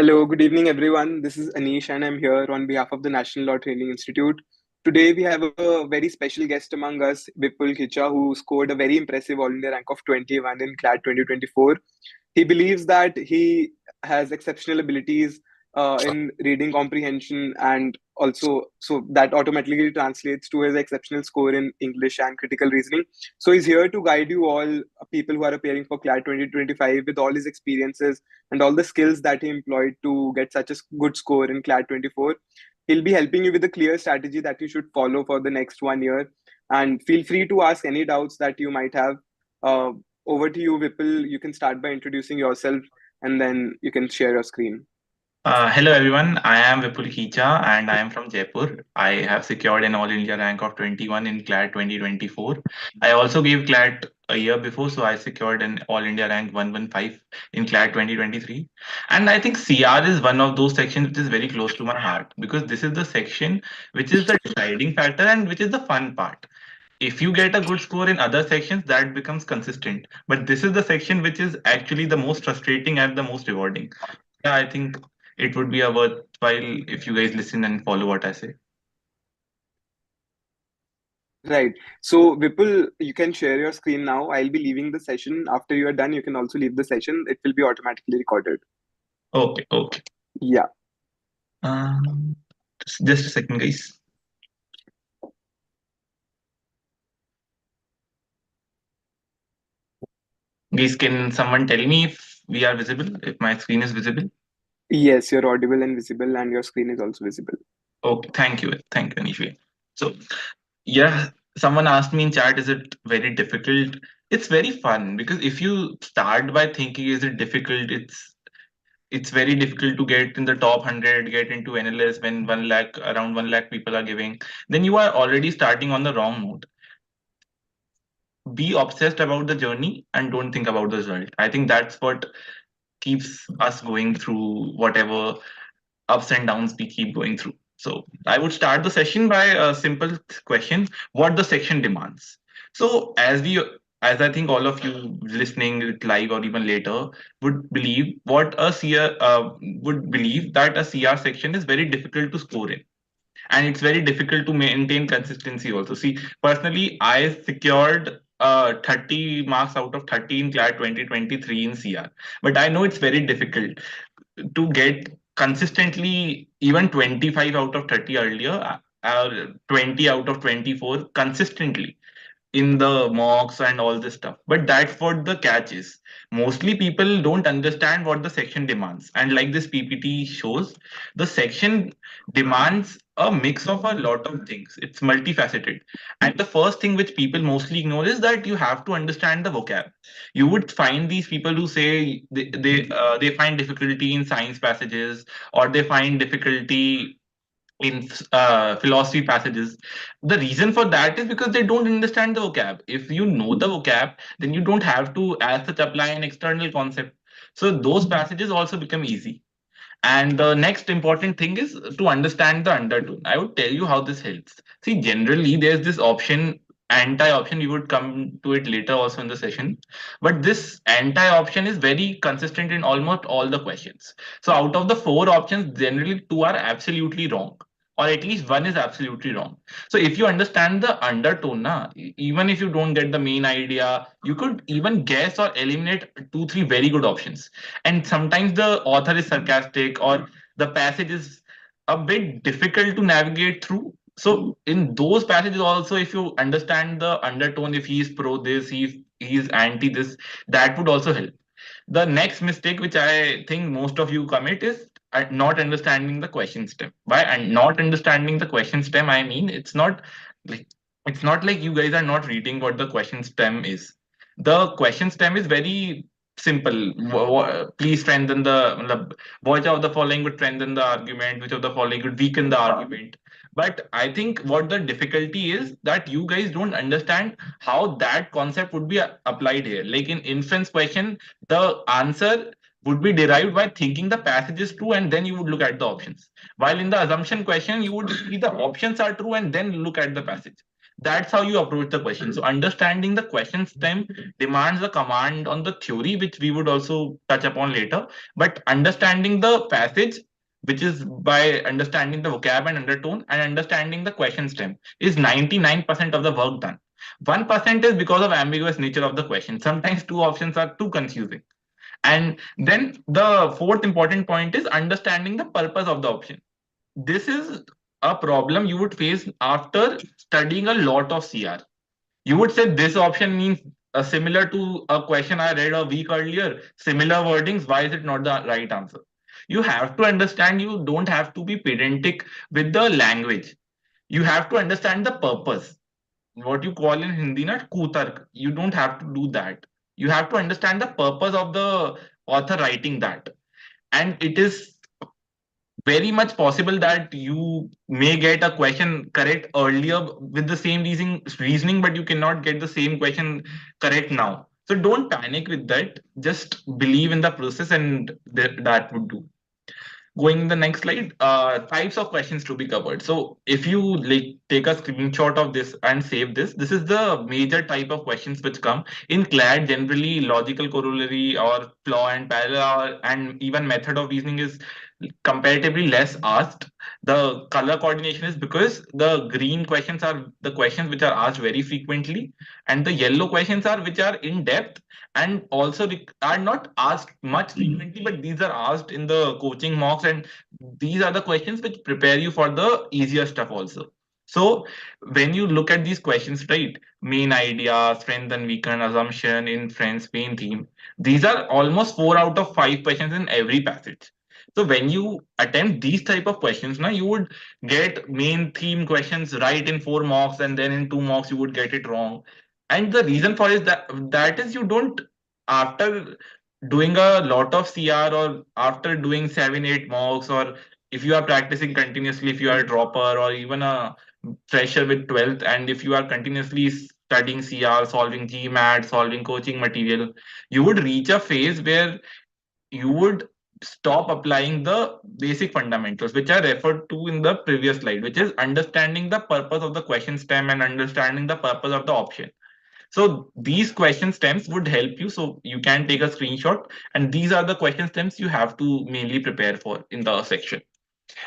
Hello, good evening, everyone. This is Anish, and I'm here on behalf of the National Law Training Institute. Today, we have a very special guest among us, Vipul Khicha, who scored a very impressive All India rank of 21 in CLAT 2024. He believes that he has exceptional abilities in reading comprehension, and also so that automatically translates to his exceptional score in English and critical reasoning. So he's here to guide you all, people who are appearing for CLAT 2025, with all his experiences and all the skills that he employed to get such a good score in CLAT 24. He'll be helping you with a clear strategy that you should follow for the next 1 year. And feel free to ask any doubts that you might have. Uh, Over to you, Vipul. You can start by introducing yourself, and then you can share your screen. Hello everyone, I am Vipul Khicha and I am from Jaipur. I have secured an All India rank of 21 in CLAT 2024. I also gave CLAT a year before, so I secured an All India rank 115 in CLAT 2023. And I think CR is one of those sections which is very close to my heart because this is the section which is the deciding factor and which is the fun part. If you get a good score in other sections, that becomes consistent. But this is the section which is actually the most frustrating and the most rewarding. Yeah, I think it would be a worthwhile if you guys listen and follow what I say. Right. So, Vipul, you can share your screen now. I'll be leaving the session. After you are done, you can also leave the session. It will be automatically recorded. Okay, okay. Yeah. Um, just a second, guys. Guys, can someone tell me if we are visible, if my screen is visible? Yes, you're audible and visible, and your screen is also visible. Okay, thank you, Anish. So, yeah, someone asked me in chat, is it very difficult? It's very fun because if you start by thinking, is it difficult? It's very difficult to get in the top 100, get into NLS when 1 lakh, around 1 lakh people are giving, then you are already starting on the wrong note. Be obsessed about the journey and don't think about the result. I think that's what keeps us going through whatever ups and downs we keep going through. So I would start the session by a simple question: what the section demands. So as I think all of you listening live or even later would believe what a CR would believe that a CR section is very difficult to score in, and it's very difficult to maintain consistency also. See, personally, I secured 30 marks out of 30 in CLAT 2023 in CR, but I know it's very difficult to get consistently even 25 out of 30 earlier, 20 out of 24 consistently in the mocks and all this stuff. But that's what the catch is. Mostly people don't understand what the section demands. And like this PPT shows, the section demands a mix of a lot of things. It's multifaceted. And the first thing which people mostly ignore is that you have to understand the vocab. You would find these people who say they find difficulty in science passages, or they find difficulty in philosophy passages. The reason for that is because they don't understand the vocab. If you know the vocab, then you don't have to as such apply an external concept. So those passages also become easy. And the next important thing is to understand the undertone. I would tell you how this helps. See, generally there's this option, anti-option. We would come to it later also in the session. But this anti-option is very consistent in almost all the questions. So out of the four options, generally two are absolutely wrong, or at least one is absolutely wrong. So if you understand the undertone, even if you don't get the main idea, you could even guess or eliminate two, three very good options. And sometimes the author is sarcastic or the passage is a bit difficult to navigate through. So in those passages also, if you understand the undertone, if he is pro this, he is anti this, that would also help. The next mistake which I think most of you commit is not understanding the question stem. By and not understanding the question stem, I mean like it's not like you guys are not reading what the question stem is. The question stem is very simple. Please strengthen which of the following would strengthen the argument, which of the following would weaken the argument. But I think what the difficulty is that you guys don't understand how that concept would be applied here. Like in inference question, the answer would be derived by thinking the passage is true and then you would look at the options. While in the assumption question, you would see the options are true and then look at the passage. That's how you approach the question. So understanding the question stem demands a command on the theory, which we would also touch upon later. But understanding the passage, which is by understanding the vocab and undertone and understanding the question stem, is 99% of the work done. 1% is because of ambiguous nature of the question. Sometimes two options are too confusing. And then the fourth important point is understanding the purpose of the option. This is a problem you would face after studying a lot of CR. You would say this option means similar to a question I read a week earlier, similar wordings. Why is it not the right answer? You have to understand, you don't have to be pedantic with the language. You have to understand the purpose. What you call in Hindi, not kutark. You don't have to do that. You have to understand the purpose of the author writing that. And it is very much possible that you may get a question correct earlier with the same reasoning, but you cannot get the same question correct now. So don't panic with that. Just believe in the process, and that would do. Going in the next slide, types of questions to be covered. So if you like take a screenshot of this and save this, this is the major type of questions which come in CLAT. Generally, logical corollary or flaw and parallel and even method of reasoning is comparatively less asked. The color coordination is because the green questions are the questions which are asked very frequently, and the yellow questions are which are in depth and also are not asked much frequently, but these are asked in the coaching mocks, and these are the questions which prepare you for the easier stuff also. So when you look at these questions, right, main idea, strength and weaken, assumption, inference, main theme, these are almost 4 out of 5 questions in every passage. So when you attempt these type of questions, now you would get main theme questions right in 4 mocks, and then in 2 mocks you would get it wrong. And the reason for is that is you don't, after doing a lot of CR or after doing 7 8 mocks, or if you are practicing continuously, if you are a dropper or even a fresher with 12th, and if you are continuously studying CR, solving GMAT, solving coaching material, you would reach a phase where you would stop applying the basic fundamentals which I referred to in the previous slide, which is understanding the purpose of the question stem and understanding the purpose of the option. So these question stems would help you. So you can take a screenshot, and these are the question stems you have to mainly prepare for in the section.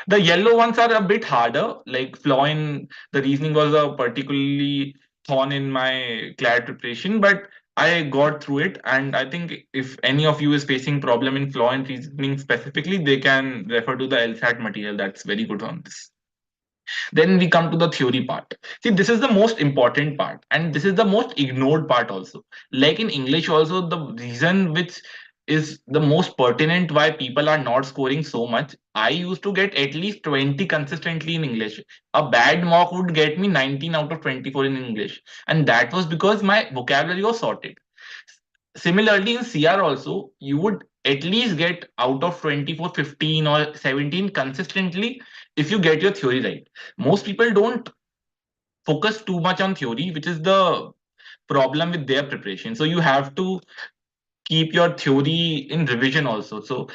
The yellow ones are a bit harder, like flaw in the reasoning was a particularly thorn in my CLAT preparation, but I got through it. And I think if any of you is facing problem in flaw in reasoning specifically, they can refer to the LSAT material. That's very good on this. Then we come to the theory part. See, this is the most important part, and this is the most ignored part also. Like in English, also, the reason which is the most pertinent why people are not scoring so much. I used to get at least 20 consistently in English. A bad mock would get me 19 out of 24 in English. And that was because my vocabulary was sorted. Similarly, in CR also, you would at least get out of 24, 15 or 17 consistently if you get your theory right. Most people don't focus too much on theory, which is the problem with their preparation. So you have to keep your theory in revision also. So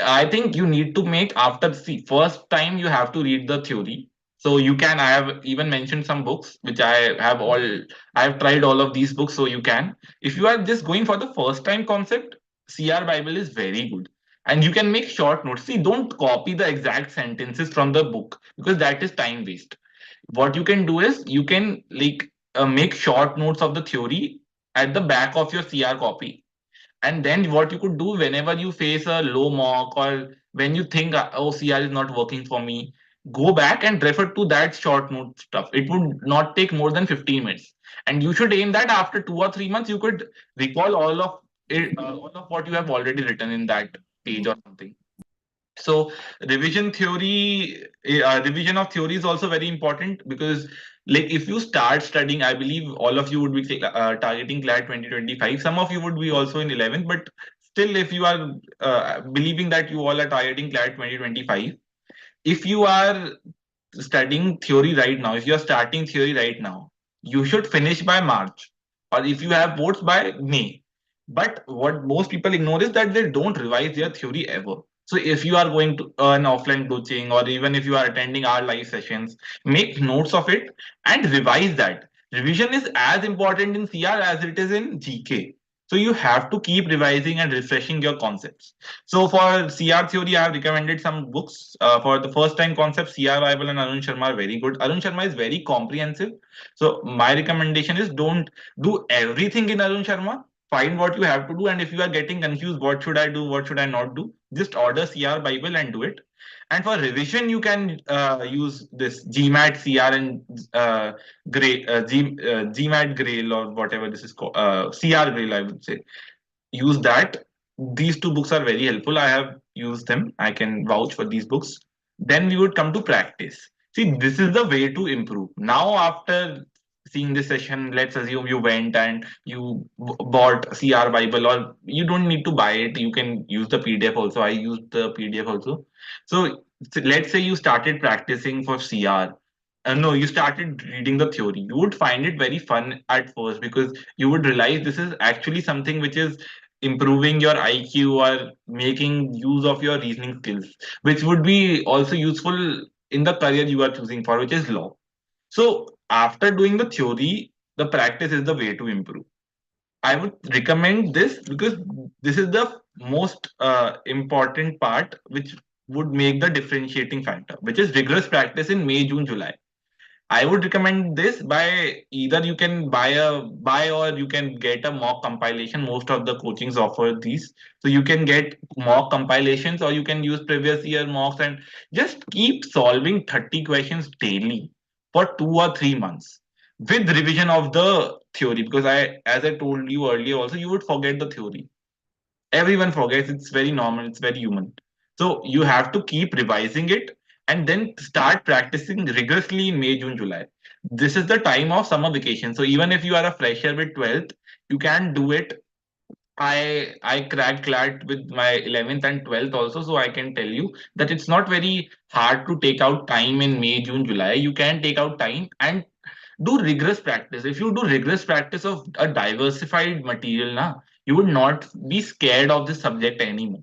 I think you need to make after see first time you have to read the theory. So you can, I have even mentioned some books which I have tried all of these books. So you can, if you are just going for the first time concept, CR Bible is very good. And you can make short notes. See, don't copy the exact sentences from the book because that is time waste. What you can do is you can make short notes of the theory at the back of your CR copy, and then what you could do whenever you face a low mock or when you think, oh, CR is not working for me, go back and refer to that short note stuff. It would not take more than 15 minutes. And you should aim that after 2 or 3 months, you could recall all of it, all of what you have already written in that page or something. So revision of theory is also very important because like if you start studying, I believe all of you would be targeting CLAT 2025. Some of you would be also in 11th, but still if you are believing that you all are targeting CLAT 2025, if you are studying theory right now, if you are starting theory right now, you should finish by March, or if you have boards by May. But what most people ignore is that they don't revise their theory ever. So if you are going to an offline coaching, or even if you are attending our live sessions, make notes of it and revise that. Revision is as important in CR as it is in GK. So you have to keep revising and refreshing your concepts. So for CR theory, I have recommended some books. For the first time concept, CR Bible and Arun Sharma are very good. Arun Sharma is very comprehensive. So my recommendation is don't do everything in Arun Sharma. Find what you have to do. And if you are getting confused, what should I do? What should I not do? Just order CR Bible and do it. And for revision, you can use this GMAT, CR, and GMAT Grail or whatever this is called, CR Grail, I would say. Use that. These two books are very helpful. I have used them. I can vouch for these books. Then we would come to practice. See, this is the way to improve. Now, after seeing this session, let's assume you went and you bought CR Bible, or you don't need to buy it. You can use the PDF also. I used the PDF also. So let's say you started practicing for CR. No, you started reading the theory. You would find it very fun at first because you would realize this is actually something which is improving your IQ or making use of your reasoning skills, which would be also useful in the career you are choosing for, which is law. So after doing the theory, the practice is the way to improve. I would recommend this because this is the most important part, which would make the differentiating factor, which is rigorous practice in May, June, July. I would recommend this by either you can buy or you can get a mock compilation. Most of the coachings offer these. So you can get mock compilations or you can use previous year mocks and just keep solving 30 questions daily for 2 or 3 months with revision of the theory. Because as I told you earlier also, you would forget the theory. Everyone forgets. It's very normal. It's very human. So you have to keep revising it and then start practicing rigorously in May, June, July. This is the time of summer vacation. So even if you are a fresher with 12th, you can do it. I cracked CLAT with my 11th and 12th also, so I can tell you that it's not very hard to take out time in May, June, July. You can take out time and do rigorous practice. If you do rigorous practice of a diversified material, na, you would not be scared of this subject anymore.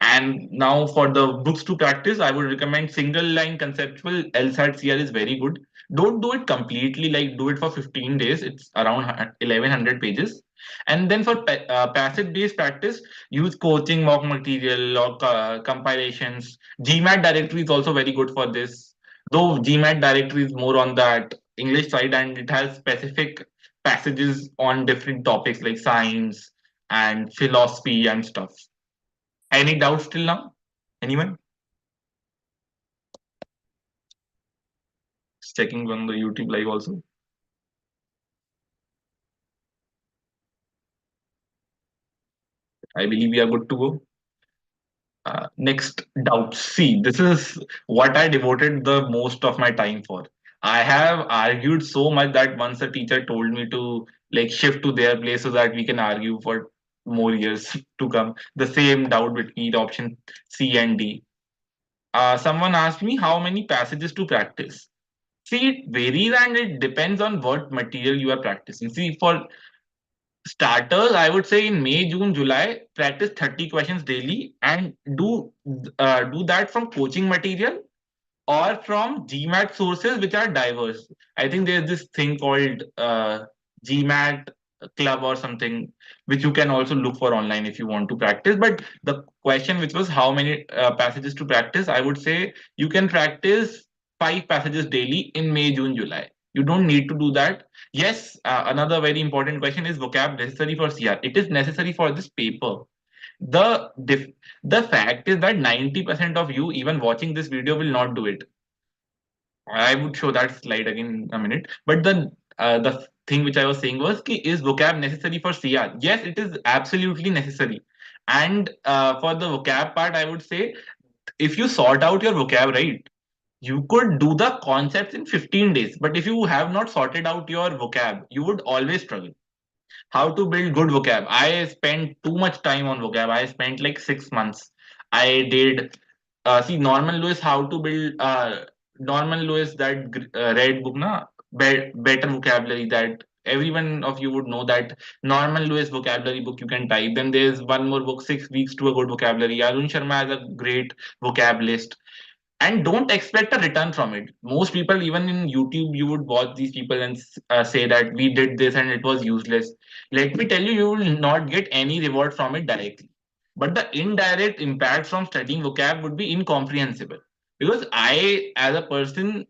And now for the books to practice, I would recommend single line conceptual LSAT CR is very good. Don't do it completely, like do it for 15 days. It's around 1100 pages. And then for passive based practice, use coaching, mock material, or compilations. GMAT directory is also very good for this. Though GMAT directory is more on that English side and it has specific passages on different topics like science and philosophy and stuff. Any doubts till now? Anyone? Just checking on the YouTube live also. I believe we are good to go. Next doubts. See, this is what I devoted the most of my time for. I have argued so much that once a teacher told me to like shift to their place so that we can argue for more years to come. The same doubt between option C and D. Someone asked me how many passages to practice. See, it varies and it depends on what material you are practicing. See, for starters, I would say in May, June, July, practice 30 questions daily and do that from coaching material or from GMAT sources which are diverse. I think there's this thing called GMAT club or something which you can also look for online if you want to practice. But the question which was how many passages to practice, I would say you can practice 5 passages daily in May, June, July. You don't need to do that. Yes, another very important question is vocab necessary for CR. It is necessary for this paper. The the fact is that 90% of you even watching this video will not do it. I would show that slide again in a minute. But the thing which I was saying was, is vocab necessary for CR? Yes, it is absolutely necessary. And for the vocab part, I would say if you sort out your vocab right, you could do the concepts in 15 days. But if you have not sorted out your vocab, you would always struggle. How to build good vocab? I spent too much time on vocab. I spent like 6 months. I did see Norman Lewis how to build Norman Lewis that red book na better vocabulary that everyone of you would know that Norman Lewis vocabulary book you can type. Then there's one more book 6 weeks to a good vocabulary. Arun Sharma has a great vocab list and don't expect a return from it. Most people, even in YouTube, you would watch these people and say that we did this and it was useless. Let me tell you, you will not get any reward from it directly. But the indirect impact from studying vocab would be incomprehensible. Because I, as a person,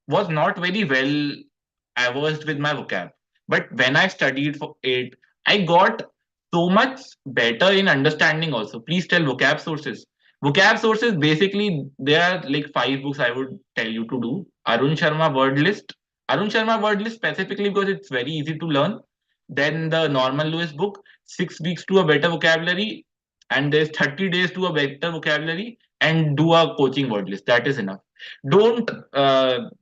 was not very well versed with my vocab. But when I studied for it, I got so much better in understanding also. Please tell vocab sources. Vocab sources, basically, there are like 5 books I would tell you to do. Arun Sharma word list. Arun Sharma word list specifically because it's very easy to learn. Then the Norman Lewis book, 6 weeks to a better vocabulary, and there's 30 days to a better vocabulary, and do a coaching word list. That is enough. Don't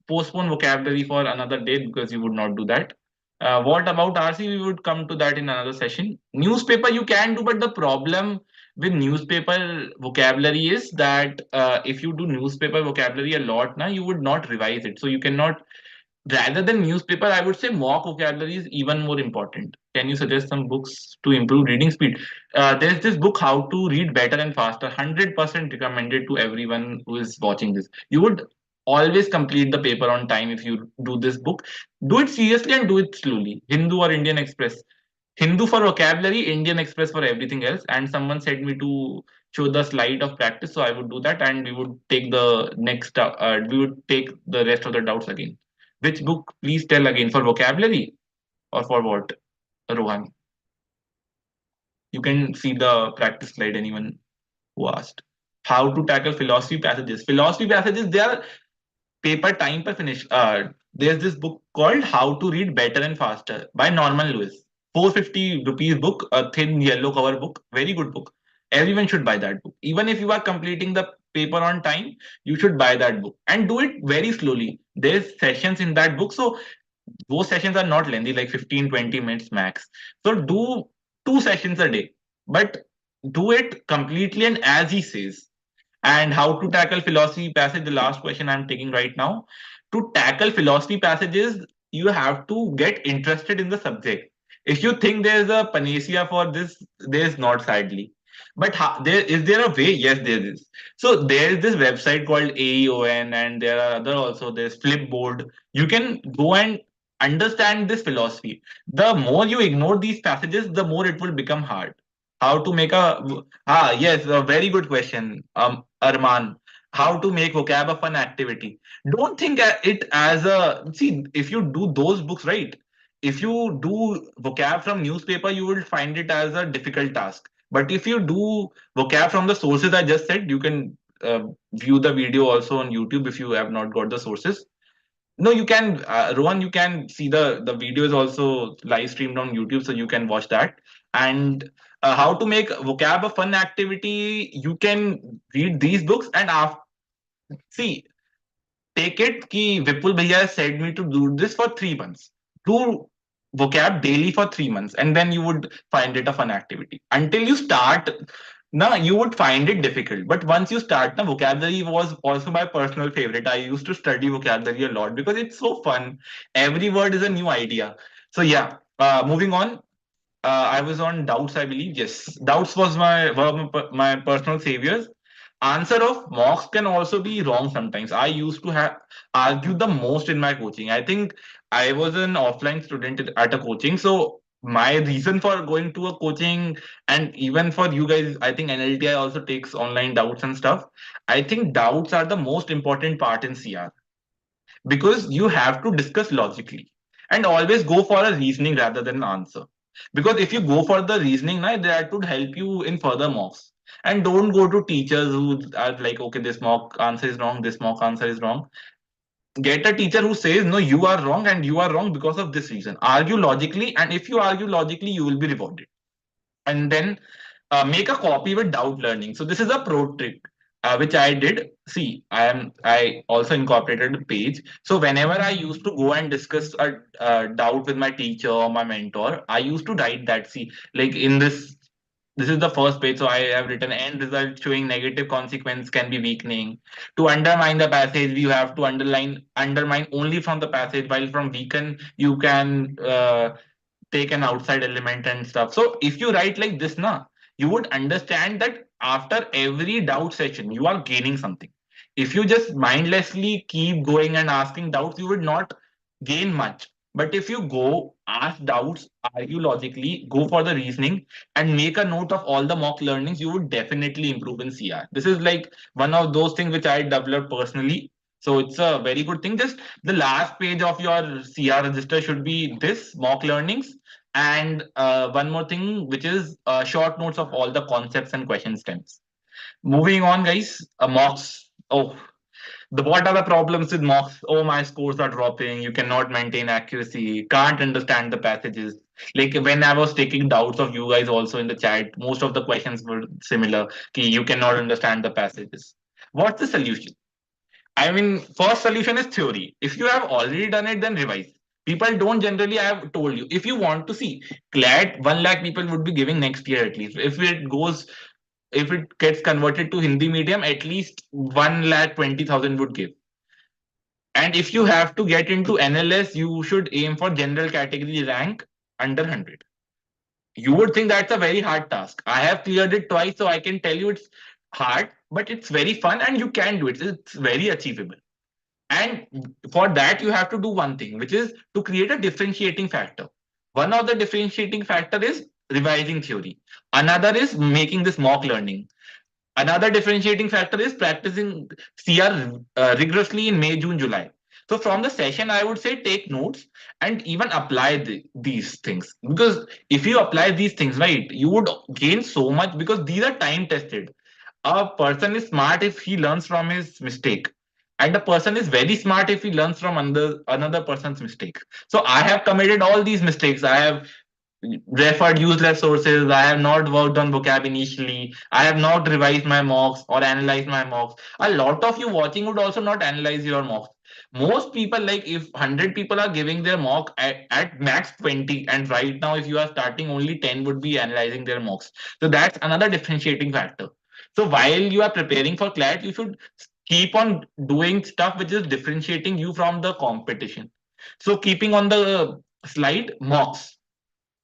postpone vocabulary for another day because you would not do that. What about RC? We would come to that in another session. Newspaper you can do, but the problem with newspaper vocabulary is that if you do newspaper vocabulary a lot now, you would not revise it. So you cannot, rather than newspaper, I would say mock vocabulary is even more important. Can you suggest some books to improve reading speed? There's this book, How to Read Better and Faster, 100% recommended to everyone who is watching this. You would always complete the paper on time if you do this book. Do it seriously and do it slowly. Hindu or Indian Express. Hindu for vocabulary, Indian Express for everything else. And someone said me to show the slide of practice, so I would do that, and we would take the next. We would take the rest of the doubts again. Which book? Please tell again, for vocabulary or for what, Rohan? You can see the practice slide. Anyone who asked how to tackle philosophy passages. Philosophy passages, they are paper time per finish. There's this book called How to Read Better and Faster by Norman Lewis. 450 rupees book, a thin yellow cover book, very good book. Everyone should buy that book. Even if you are completing the paper on time, you should buy that book and do it very slowly. There's sessions in that book, so those sessions are not lengthy, like 15-20 minutes max. So do 2 sessions a day, but do it completely and as he says. And how to tackle philosophy passage, the last question I'm taking right now. To tackle philosophy passages, you have to get interested in the subject. If you think there's a panacea for this, there's not, sadly. But there is there a way? Yes, there is. So there is this website called AEON, and there are other also. There's Flipboard. You can go and understand this philosophy. The more you ignore these passages, the more it will become hard. How to make a yes, a very good question, Arman. How to make vocab a fun activity? Don't think it as a, see, if you do those books right. If you do vocab from newspaper, you will find it as a difficult task. But if you do vocab from the sources I just said, you can view the video also on YouTube if you have not got the sources. No, you can, Rohan, you can see the video is also live streamed on YouTube, so you can watch that. And how to make vocab a fun activity, you can read these books and see, take it ki Vipul Bhaiya said me to do this for 3 months. Do vocab daily for 3 months, and then you would find it a fun activity. Until you start, no, you would find it difficult. But once you start, the vocabulary was also my personal favorite. I used to study vocabulary a lot because it's so fun. Every word is a new idea. So yeah, moving on. I was on doubts, I believe. Yes, doubts was my personal saviors. Answer of mocks can also be wrong sometimes. I used to have argue the most in my coaching. I think I was an offline student at a coaching, so my reason for going to a coaching, and even for you guys, I think NLTI also takes online doubts and stuff. I think doubts are the most important part in CR because you have to discuss logically and always go for a reasoning rather than an answer. Because if you go for the reasoning, that would help you in further mocks. And don't go to teachers who are like, okay, this mock answer is wrong, this mock answer is wrong. Get a teacher who says, no, you are wrong and you are wrong because of this reason. Argue logically, and if you argue logically, you will be rewarded. And then make a copy with doubt learning. So this is a pro trick which I did. See, I also incorporated a page. So whenever I used to go and discuss a doubt with my teacher or my mentor, I used to write that. See, like in this is the first page. So I have written end result showing negative consequence can be weakening. To undermine the passage, you have to undermine only from the passage, while from weaken you can take an outside element and stuff. So if you write like this, you would understand that after every doubt session, you are gaining something. If you just mindlessly keep going and asking doubts, you would not gain much. But if you go, ask doubts, argue logically, go for the reasoning, and make a note of all the mock learnings, you would definitely improve in CR. This is like one of those things which I developed personally. So it's a very good thing. Just the last page of your CR register should be this mock learnings. And one more thing, which is short notes of all the concepts and question stems. Moving on, guys, mocks. Oh, what are the problems with mocks? Oh, my scores are dropping. You cannot maintain accuracy. Can't understand the passages. Like when I was taking doubts of you guys also in the chat, most of the questions were similar. Ki you cannot understand the passages. What's the solution? I mean, first solution is theory. If you have already done it, then revise. People don't generally, I have told you, if you want to see CLAT, 1 lakh people would be giving next year at least. If it gets converted to Hindi medium, at least 1,20,000 would give. And if you have to get into NLS, you should aim for general category rank under 100. You would think that's a very hard task. I have cleared it twice, so I can tell you it's hard, but it's very fun and you can do it. It's very achievable. And for that, you have to do one thing, which is to create a differentiating factor. One of the differentiating factor is revising theory. Another is making this mock learning. Another differentiating factor is practicing CR rigorously in May, June, July. So from the session, I would say take notes and even apply these things. Because if you apply these things, right, you would gain so much because these are time tested. A person is smart if he learns from his mistake. And a person is very smart if he learns from another person's mistake. So I have committed all these mistakes. I have referred useless sources. I have not worked on vocab initially. I have not revised my mocks or analyzed my mocks. A lot of you watching would also not analyze your mocks. Most people, like if 100 people are giving their mock at max 20, and right now, if you are starting, only 10 would be analyzing their mocks. So that's another differentiating factor. So while you are preparing for CLAT, you should keep on doing stuff which is differentiating you from the competition. So keeping on the slide, mocks.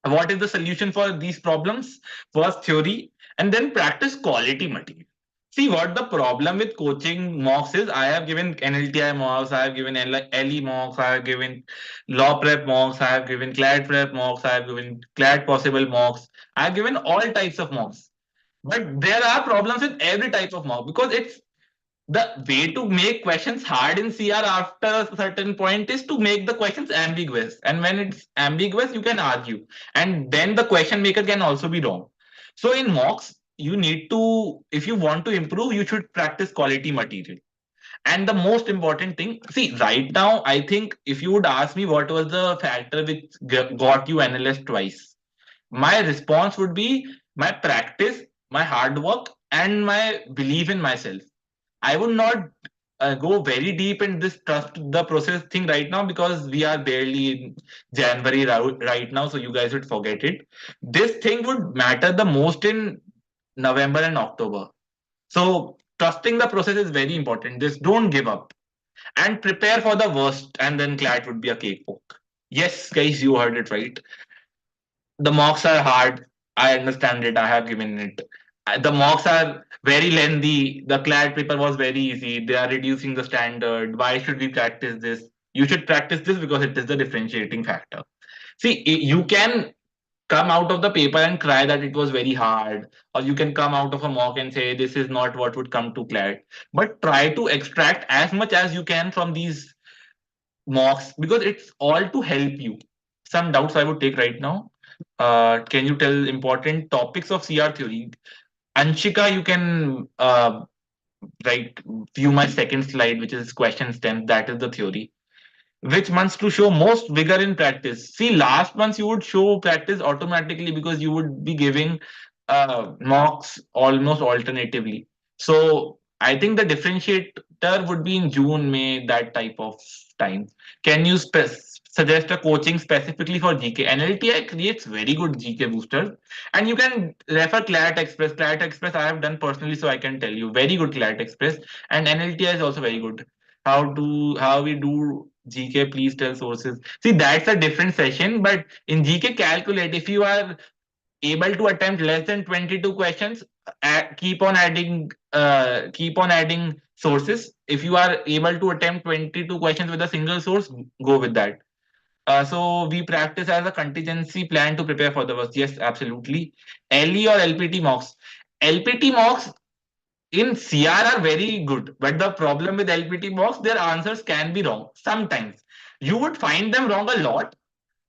What is the solution for these problems? First theory, and then practice quality material. See what the problem with coaching mocks is. I have given NLTI mocks, I have given LE mocks, I have given law prep mocks, I have given CLAT prep mocks, I have given CLAT possible mocks, I have given all types of mocks. But there are problems with every type of mock because it's the way to make questions hard in CR after a certain point is to make the questions ambiguous. And when it's ambiguous, you can argue. And then the question maker can also be wrong. So in mocks, you need to, if you want to improve, you should practice quality material. And the most important thing, see, right now, I think if you would ask me what was the factor which got you NLS twice, my response would be my practice, my hard work, and my belief in myself. I would not go very deep in this trust the process thing right now because we are barely in January right now, so you guys would forget it. This thing would matter the most in November and October. So trusting the process is very important. Just don't give up and prepare for the worst, and then CLAT would be a cake walk. Yes, guys, you heard it right. The mocks are hard. I understand it. I have given it. The mocks are very lengthy. The CLAT paper was very easy. They are reducing the standard. Why should we practice this? You should practice this because it is the differentiating factor. See, you can come out of the paper and cry that it was very hard, or you can come out of a mock and say this is not what would come to CLAT. But try to extract as much as you can from these mocks because it's all to help you. Some doubts I would take right now. Can you tell important topics of CR theory? Anshika, you can right view my second slide, which is question stem. That is the theory. Which months to show most vigor in practice? See, last month you would show practice automatically because you would be giving mocks almost alternatively. So I think the differentiator would be in June, May, that type of time. Can you suggest a coaching specifically for GK? NLTI creates very good GK boosters, and you can refer CLAT Express. CLAT Express I have done personally, so I can tell you very good CLAT Express, and NLTI is also very good. How we do GK? Please tell sources. See, that's a different session, but in GK calculate, if you are able to attempt less than 22 questions, keep on adding sources. If you are able to attempt 22 questions with a single source, go with that. So we practice as a contingency plan to prepare for the worst. Yes, absolutely. LE or LPT mocks. LPT mocks in CR are very good, but the problem with LPT mocks, their answers can be wrong sometimes. You would find them wrong a lot,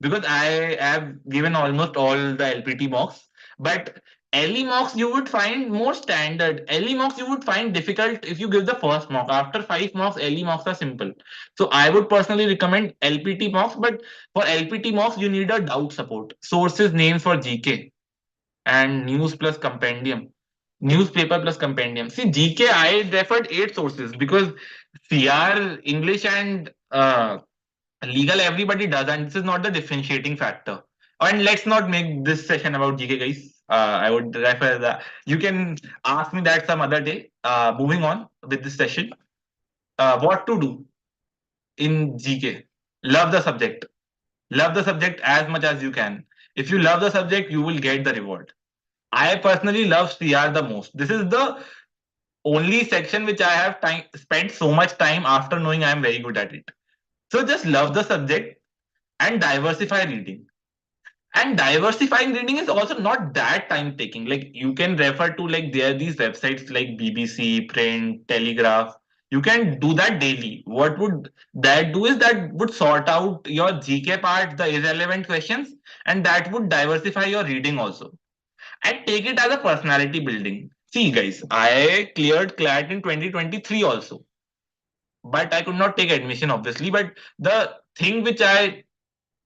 because I have given almost all the LPT mocks, but LE mocks you would find more standard. LE mocks you would find difficult if you give the first mock. After 5 mocks, LE mocks are simple. So I would personally recommend LPT mocks, but for LPT mocks, you need a doubt support. Sources, names for GK, and news plus compendium. Newspaper plus compendium. See, GK, I referred 8 sources because CR, English, and legal everybody does, and this is not the differentiating factor. And let's not make this session about GK, guys. I would refer that. You can ask me that some other day. Moving on with this session. What to do in GK? Love the subject. Love the subject as much as you can. If you love the subject, you will get the reward. I personally love CR the most. This is the only section which I have spent so much time after knowing I am very good at it. So just love the subject and diversify reading. And diversifying reading is also not that time taking. Like you can refer to, like, there are these websites like BBC, Print, Telegraph. You can do that daily. What would that do is that would sort out your GK part, the irrelevant questions, and that would diversify your reading also. And take it as a personality building. See, guys, I cleared CLAT in 2023 also, but I could not take admission, obviously. But the thing which I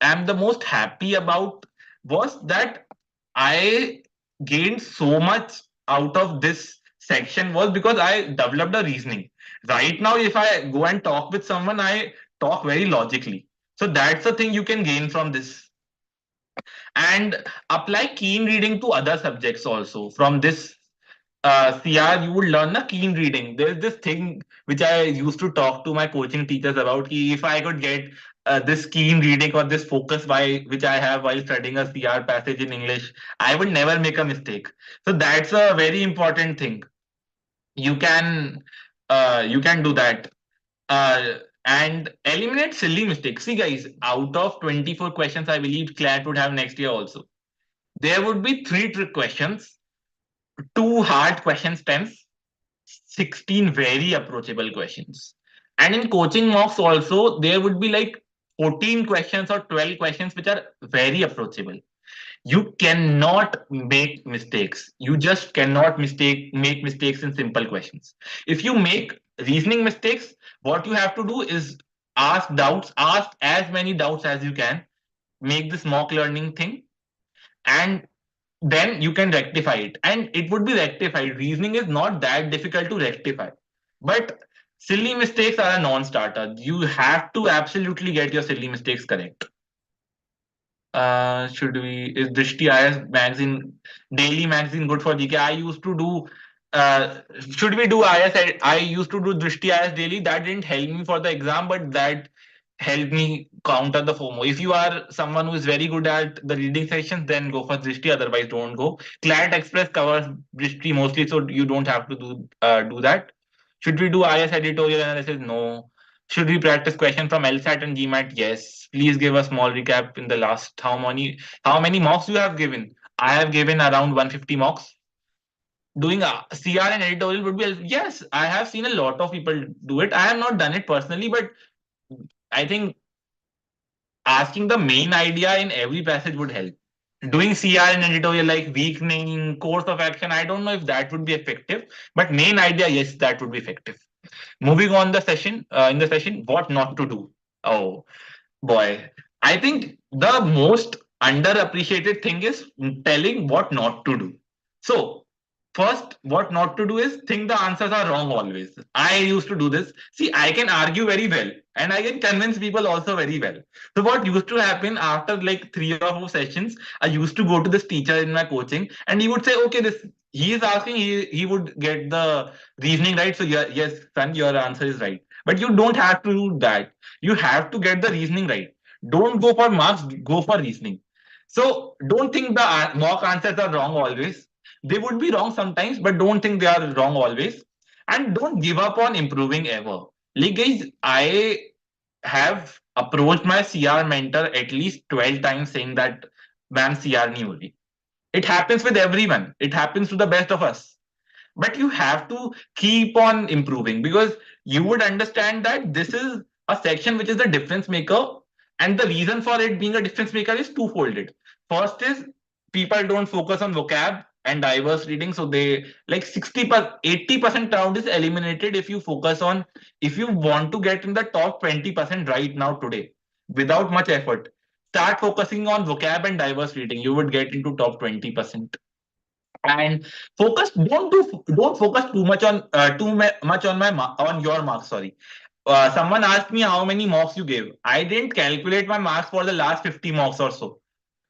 am the most happy about was that I gained so much out of this section was because I developed a reasoning. Right now, if I go and talk with someone, I talk very logically. So that's the thing you can gain from this. And apply keen reading to other subjects also. From this CR, you would learn a keen reading. There's this thing which I used to talk to my coaching teachers about. If I could get this keen reading or this focus which I have while studying a CR passage in English, I would never make a mistake. So that's a very important thing. You can do that. And eliminate silly mistakes. See, guys, out of 24 questions, I believe CLAT would have next year also. There would be 3 trick questions, 2 hard question stems, 16 very approachable questions. And in coaching mocks also, there would be like 14 questions or 12 questions which are very approachable. You cannot make mistakes. You just cannot make mistakes in simple questions. If you make reasoning mistakes, what you have to do is ask as many doubts as you can, make this mock learning thing, and then you can rectify it, and it would be rectified. Reasoning is not that difficult to rectify, but silly mistakes are a non-starter. You have to absolutely get your silly mistakes correct. Should we Is Drishti IS magazine, daily magazine, good for GK? I used to do should we do IS? I used to do Drishti IS daily. That didn't help me for the exam, but that helped me counter the FOMO. If you are someone who is very good at the reading sessions, then go for Drishti. Otherwise, don't go. CLAT Express covers Drishti mostly, so you don't have to do that. Should we do IS editorial analysis? No. Should we practice question from LSAT and GMAT? Yes. Please give a small recap in the last how many mocks you have given. I have given around 150 mocks. Doing a CR and editorial would be, yes. I have seen a lot of people do it. I have not done it personally, but I think asking the main idea in every passage would help. Doing CR and editorial like weakening, course of action, I don't know if that would be effective, but main idea, yes, that would be effective. Moving on in the session, what not to do. Oh boy, I think the most underappreciated thing is telling what not to do. So first, what not to do is think the answers are wrong always. I used to do this. See, I can argue very well and I can convince people also very well. So what used to happen after like 3 or 4 sessions, I used to go to this teacher in my coaching and he would say, okay, this he is asking, he would get the reasoning right. So yeah, yes, son, your answer is right. But you don't have to do that. You have to get the reasoning right. Don't go for marks, go for reasoning. So don't think the mock answers are wrong always. They would be wrong sometimes, but don't think they are wrong always. And don't give up on improving ever. Like guys, I have approached my CR mentor at least 12 times saying that ma'am CR nahi ho rahi. It happens with everyone. It happens to the best of us. But you have to keep on improving because you would understand that this is a section which is the difference maker, and the reason for it being a difference maker is twofolded. First is people don't focus on vocab and diverse reading, so they like 80% round is eliminated if you focus on, if you want to get in the top 20% right now today without much effort, start focusing on vocab and diverse reading, you would get into top 20%. And don't focus too much on much on on your marks. Sorry, someone asked me how many marks you gave. I didn't calculate my marks for the last 50 marks or so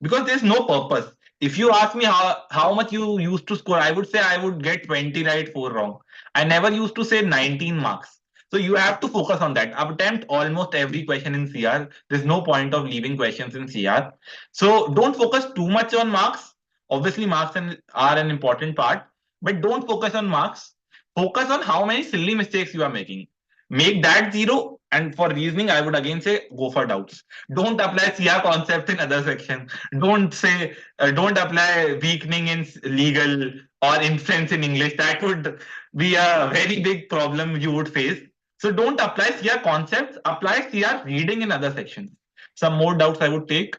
because there's no purpose. If you ask me how much you used to score, I would say I would get 20 right, 4 wrong. I never used to say 19 marks. So you have to focus on that. Attempt almost every question in CR. There's no point of leaving questions in CR. So don't focus too much on marks. Obviously, are an important part, but don't focus on marks. Focus on how many silly mistakes you are making. Make that zero. And for reasoning, I would again say go for doubts. Don't apply CR concept in other section. Don't apply weakening in legal or inference in English. That would be a very big problem you would face. So don't apply CR concepts. Apply CR reading in other sections. Some more doubts I would take.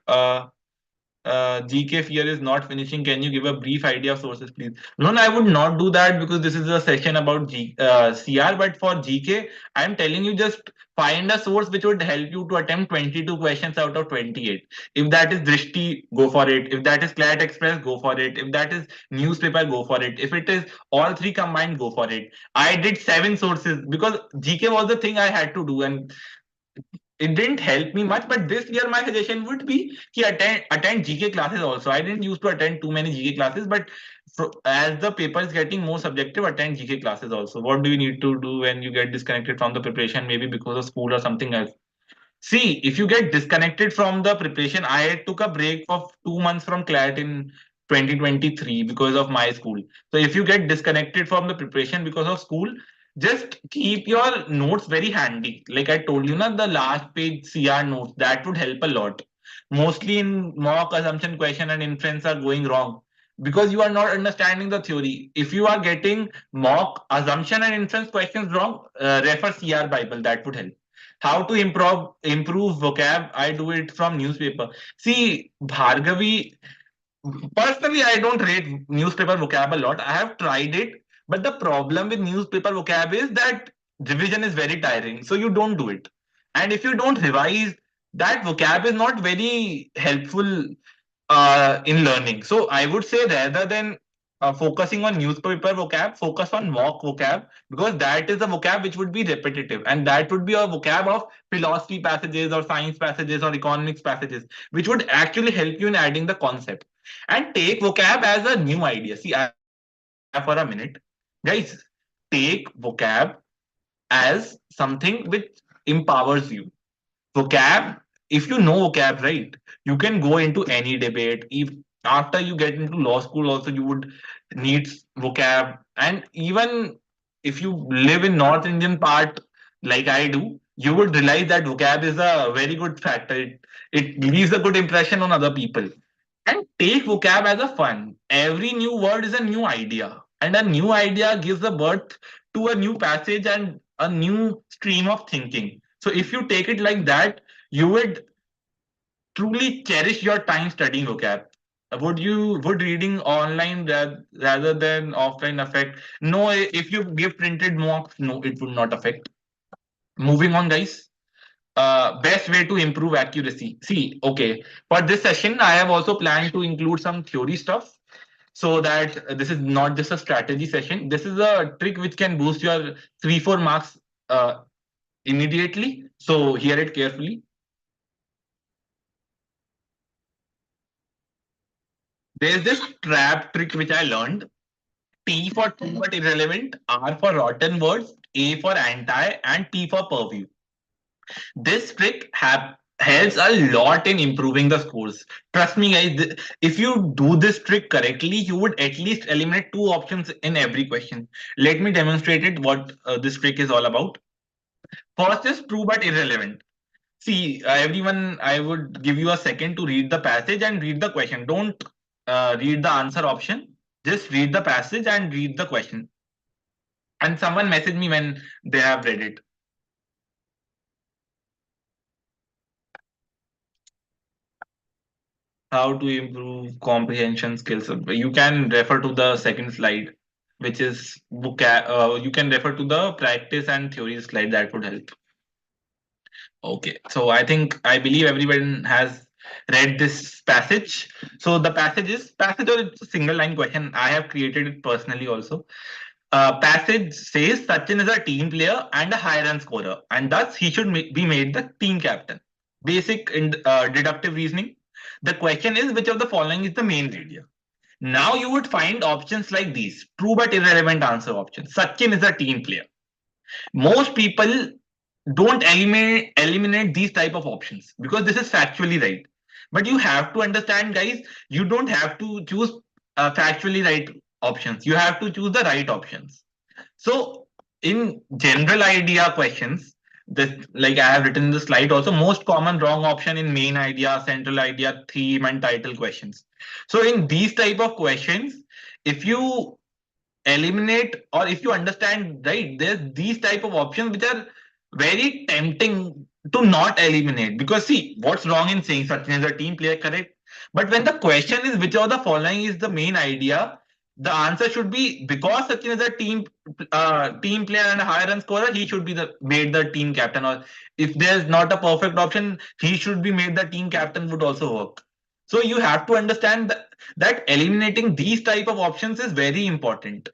GK fear is not finishing. Can you give a brief idea of sources, please? No, I would not do that because this is a session about CR. But for GK, I'm telling you just find a source which would help you to attempt 22 questions out of 28. If that is Drishti, go for it. If that is CLAT Express, go for it. If that is newspaper, go for it. If it is all three combined, go for it. I did 7 sources because GK was the thing I had to do, and it didn't help me much. But this year my suggestion would be ki attend GK classes also. I didn't used to attend too many GK classes, but as the paper is getting more subjective, attend GK classes also. What do you need to do when you get disconnected from the preparation, maybe because of school or something else? See, if you get disconnected from the preparation, I took a break of 2 months from CLAT in 2023 because of my school. So if you get disconnected from the preparation because of school, just keep your notes very handy. Like I told you, na, the last page CR notes, that would help a lot. Mostly in mock assumption question and inference are going wrong because you are not understanding the theory. If you are getting mock assumption and inference questions wrong, refer CR Bible, that would help. How to improve vocab? I do it from newspaper. See, Bhargavi, personally, I don't rate newspaper vocab a lot. I have tried it, but the problem with newspaper vocab is that revision is very tiring. So you don't do it. And if you don't revise, that vocab is not very helpful in learning. So I would say rather than focusing on newspaper vocab, focus on mock vocab because that is the vocab which would be repetitive, and that would be a vocab of philosophy passages or science passages or economics passages, which would actually help you in adding the concept. And take vocab as a new idea. See, for a minute, guys, take vocab as something which empowers you. Vocab, if you know vocab, right, you can go into any debate. If after you get into law school also you would need vocab, and even if you live in North Indian part like I do, you would realize that vocab is a very good factor. It leaves a good impression on other people. And take vocab as a fun. Every new word is a new idea, and a new idea gives a birth to a new passage and a new stream of thinking. So if you take it like that, you would truly cherish your time studying vocab. Would reading online rather than offline affect? No, if you give printed mocks, no, it would not affect. Moving on, guys. Best way to improve accuracy. See, okay, for this session, I have also planned to include some theory stuff so that this is not just a strategy session. This is a trick which can boost your 3-4 marks immediately. So hear it carefully. There's this trap trick which I learned. T for true but irrelevant, R for rotten words, A for anti, and P for purview. This trick helps a lot in improving the scores. Trust me, guys, if you do this trick correctly, you would at least eliminate two options in every question. Let me demonstrate it what this trick is all about. First is true but irrelevant. See, everyone, I would give you a second to read the passage and read the question. Don't read the answer option. Just read the passage and read the question. And someone message me when they have read it. How to improve comprehension skills. You can refer to the second slide, which is you can refer to the practice and theory slide that would help. Okay, so I believe everyone has read this passage. So the passage or it's a single line question. I have created it personally also. Passage says Sachin is a team player and a high run scorer, and thus he should be made the team captain. Basic deductive reasoning. The question is which of the following is the main idea? Now you would find options like these: true but irrelevant answer options. Sachin is a team player. Most people don't eliminate these type of options because this is factually right. But you have to understand, guys, you don't have to choose factually right options. You have to choose the right options. So in general idea questions, this like I have written in the slide also, most common wrong option in main idea, central idea, theme, and title questions. So in these type of questions, if you eliminate or if you understand right, there's these type of options which are very tempting to not eliminate, because see what's wrong in saying Sachin is a team player, correct? But when the question is which of the following is the main idea, the answer should be because Sachin is a team player and a high run scorer, he should be the made the team captain. Or if there's not a perfect option, he should be made the team captain would also work. So you have to understand that eliminating these type of options is very important.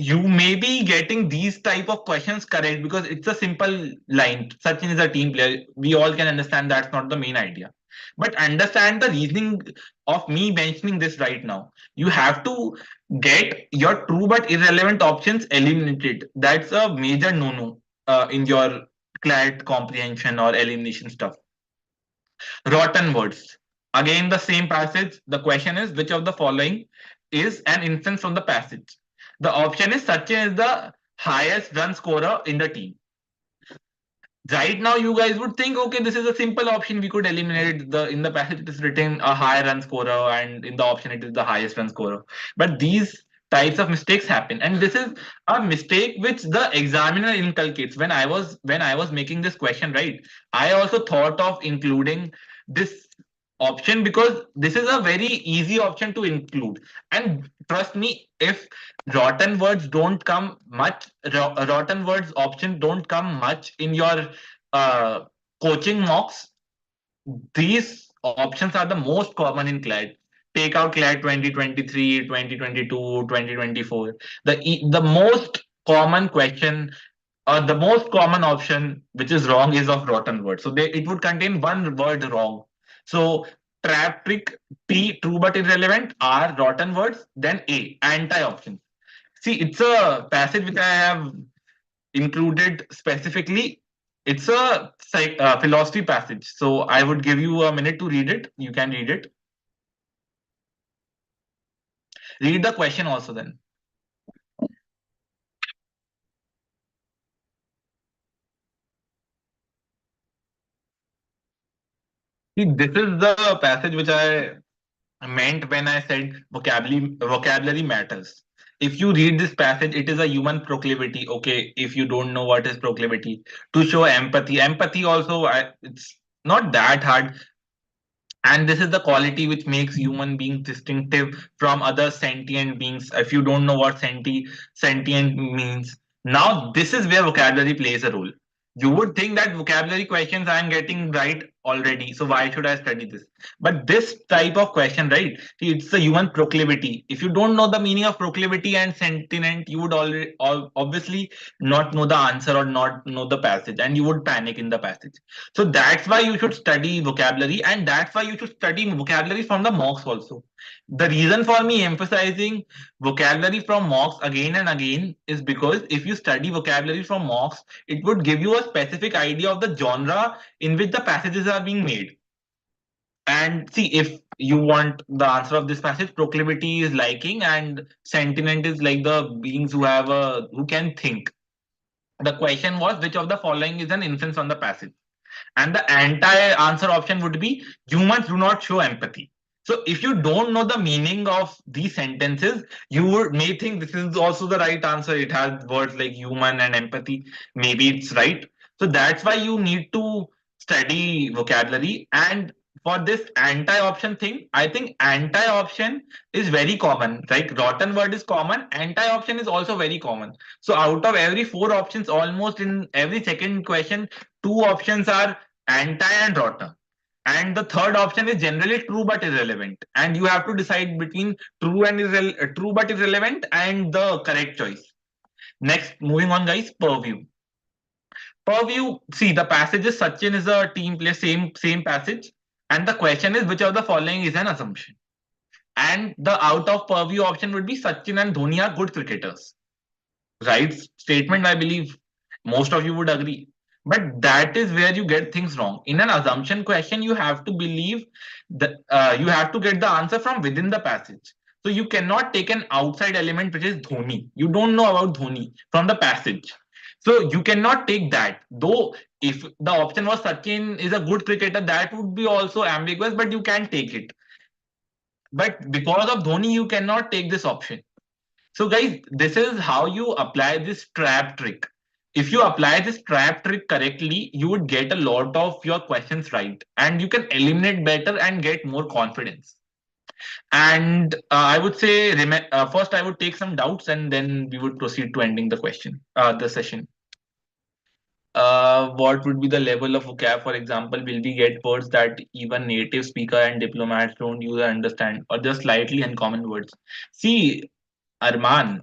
You may be getting these type of questions correct because it's a simple line. Sachin is a team player. We all can understand that's not the main idea. But understand the reasoning of me mentioning this right now. You have to get your true but irrelevant options eliminated. That's a major no-no in your CLAT comprehension or elimination stuff. Rotten words. Again, the same passage. The question is which of the following is an instance from the passage? The option is Sachin is the highest run scorer in the team. Right now, you guys would think, okay, this is a simple option. We could eliminate the in the passage it is written a high run scorer, and in the option it is the highest run scorer. But these types of mistakes happen, and this is a mistake which the examiner inculcates. When I was making this question, right, I also thought of including this option because this is a very easy option to include. And trust me, if rotten words don't come much, rotten words option don't come much in your uh, coaching mocks, these options are the most common in CLAT. Take out CLAT 2023, 2022, 2024. The most common question or the most common option which is wrong is of rotten word. So it would contain one word wrong. So trap trick, T true but irrelevant, R rotten words, then A anti options. See, it's a passage which I have included specifically. It's a philosophy passage. So I would give you a minute to read it. You can read it. Read the question also then. See, this is the passage which I meant when I said vocabulary matters. If you read this passage, it is a human proclivity. Okay, if you don't know what is proclivity, to show empathy. Empathy also, it's not that hard. And this is the quality which makes human beings distinctive from other sentient beings. If you don't know what sentient means, now this is where vocabulary plays a role. You would think that vocabulary questions I am getting right already, so why should I study this? But this type of question, right? See, it's the human proclivity. If you don't know the meaning of proclivity and sentient, you would already obviously not know the answer or not know the passage, and you would panic in the passage. So that's why you should study vocabulary, and that's why you should study vocabulary from the mocks also. The reason for me emphasizing vocabulary from mocks again and again is because if you study vocabulary from mocks, it would give you a specific idea of the genre in which the passage is are being made. And see, if you want the answer of this passage, proclivity is liking, and sentient is like the beings who have a who can think. The question was which of the following is an inference on the passage, and the anti-answer option would be humans do not show empathy. So if you don't know the meaning of these sentences, you would may think this is also the right answer. It has words like human and empathy. Maybe it's right. So that's why you need to study vocabulary. And for this anti-option thing, I think anti-option is very common. Like rotten word is common, anti-option is also very common. So out of every four options, almost in every second question, two options are anti and rotten. And the third option is generally true but irrelevant. And you have to decide between true but irrelevant and the correct choice. Next, moving on, guys, purview. Purview, see the passage is Sachin is a team player, same passage. And the question is which of the following is an assumption. And the out of purview option would be Sachin and Dhoni are good cricketers. Right statement, I believe most of you would agree. But that is where you get things wrong. In an assumption question, you have to believe that you have to get the answer from within the passage. So you cannot take an outside element which is Dhoni. You don't know about Dhoni from the passage. So you cannot take that. Though if the option was Sachin is a good cricketer, that would be also ambiguous, but you can take it. But because of Dhoni, you cannot take this option. So guys, this is how you apply this trap trick. If you apply this trap trick correctly, you would get a lot of your questions right and you can eliminate better and get more confidence. And I would say, first I would take some doubts and then we would proceed to ending the session. What would be the level of vocab? For example, will we get words that even native speaker and diplomats don't use or understand, or just slightly uncommon words? See, Arman,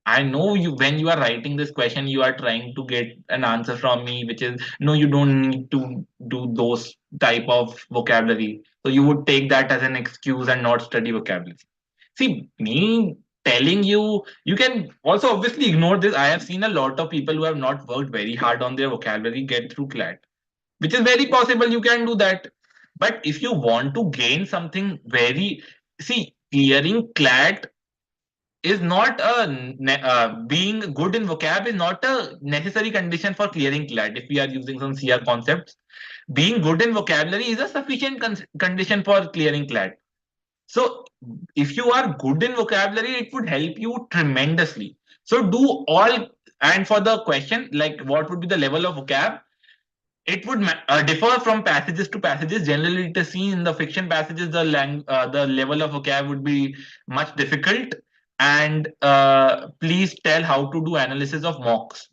I know you when you are writing this question, you are trying to get an answer from me, which is no, you don't need to do those type of vocabulary. So you would take that as an excuse and not study vocabulary. See, me telling you, you can also obviously ignore this. I have seen a lot of people who have not worked very hard on their vocabulary get through CLAT, which is very possible. You can do that. But if you want to gain something very, see, clearing CLAT is not being good in vocab is not a necessary condition for clearing CLAT. If we are using some CR concepts, being good in vocabulary is a sufficient condition for clearing CLAT. So if you are good in vocabulary, it would help you tremendously. So do all, and for the question, like what would be the level of vocab? It would differ from passages to passages. Generally, it is seen in the fiction passages, the level of vocab would be much difficult. And please tell how to do analysis of mocks.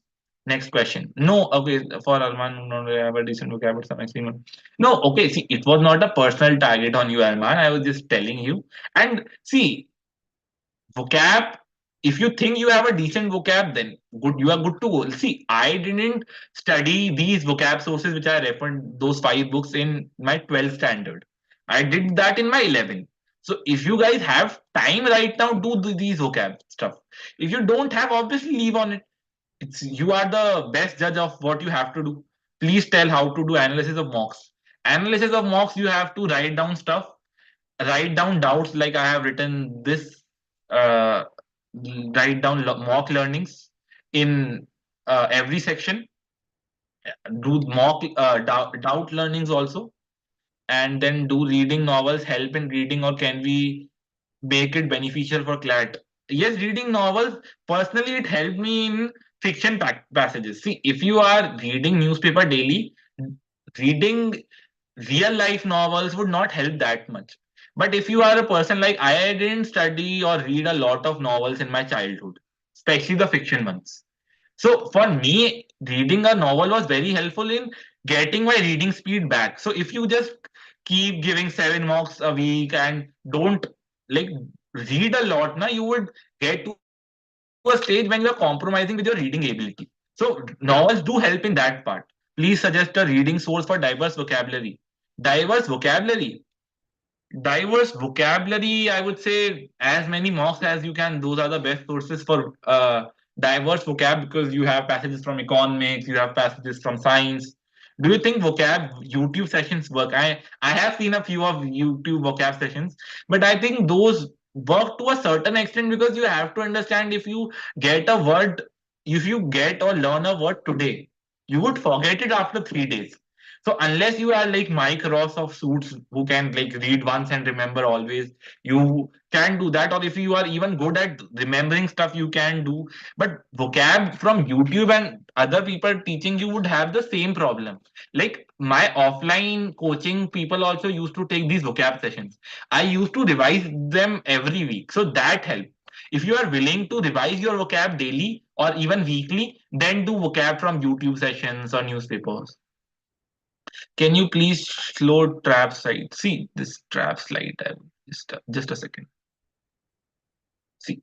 Next question. No, okay, for Alman, no, I have a decent vocab, but some maximum. No, okay, see, it was not a personal target on you, Alman. I was just telling you. And see, vocab, if you think you have a decent vocab, then good, you are good to go. See, I didn't study these vocab sources which I referred those five books in my 12th standard. I did that in my 11th. So if you guys have time right now, do these vocab stuff. If you don't have, obviously leave on it. It's you are the best judge of what you have to do. Please tell how to do analysis of mocks. Analysis of mocks, you have to write down stuff, write down doubts like I have written this, uh, write down mock learnings in every section, do mock doubt learnings also, and then do reading novels, help in reading, or can we make it beneficial for CLAT? Yes, reading novels, personally, it helped me in fiction passages. See, if you are reading newspaper daily, reading real life novels would not help that much. But if you are a person like I didn't study or read a lot of novels in my childhood, especially the fiction ones. So for me, reading a novel was very helpful in getting my reading speed back. So if you just keep giving 7 mocks a week and don't like read a lot, now you would get to a stage when you are compromising with your reading ability. So novels do help in that part. Please suggest a reading source for diverse vocabulary. Diverse vocabulary. Diverse vocabulary, I would say as many mocks as you can. Those are the best sources for diverse vocab because you have passages from economics, you have passages from science. Do you think vocab YouTube sessions work? I have seen a few of YouTube vocab sessions, but I think those work to a certain extent, because you have to understand, if you get a word, if you get or learn a word today, you would forget it after 3 days. So unless you are like Mike Ross of Suits, who can like read once and remember always, you can do that. Or if you are even good at remembering stuff, you can do. But vocab from YouTube and other people teaching you would have the same problem. Like my offline coaching people also used to take these vocab sessions. I used to revise them every week. So that helped. If you are willing to revise your vocab daily or even weekly, then do vocab from YouTube sessions or newspapers. Can you please slow trap slide? See this trap slide. Just a second. See,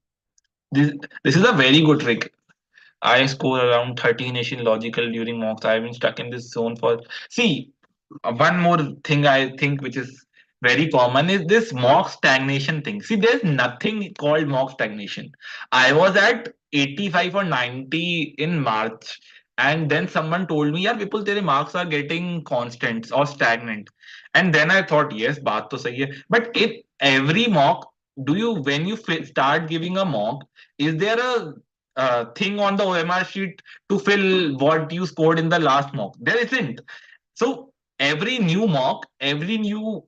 this this is a very good trick. I score around 13ish in logical during mocks. I've been stuck in this zone for. See, one more thing I think which is very common is this mock stagnation thing. See, there's nothing called mock stagnation. I was at 85 or 90 in March, and then someone told me, "Yeah, people, तेरे marks are getting constant or stagnant." And then I thought, yes, बात तो सही है. But if every mock, do you when you start giving a mock, is there a thing on the OMR sheet to fill what you scored in the last mock? There isn't. So every new mock, every new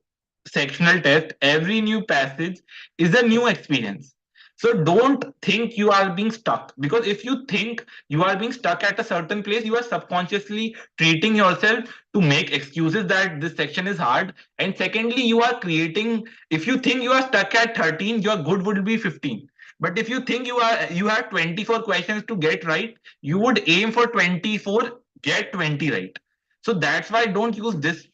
sectional test, every new passage is a new experience. So don't think you are being stuck, because if you think you are being stuck at a certain place, you are subconsciously treating yourself to make excuses that this section is hard. And secondly, you are creating, if you think you are stuck at 13, your good would be 15. But if you think you have 24 questions to get right, you would aim for 24, get 20 right. So that's why don't use this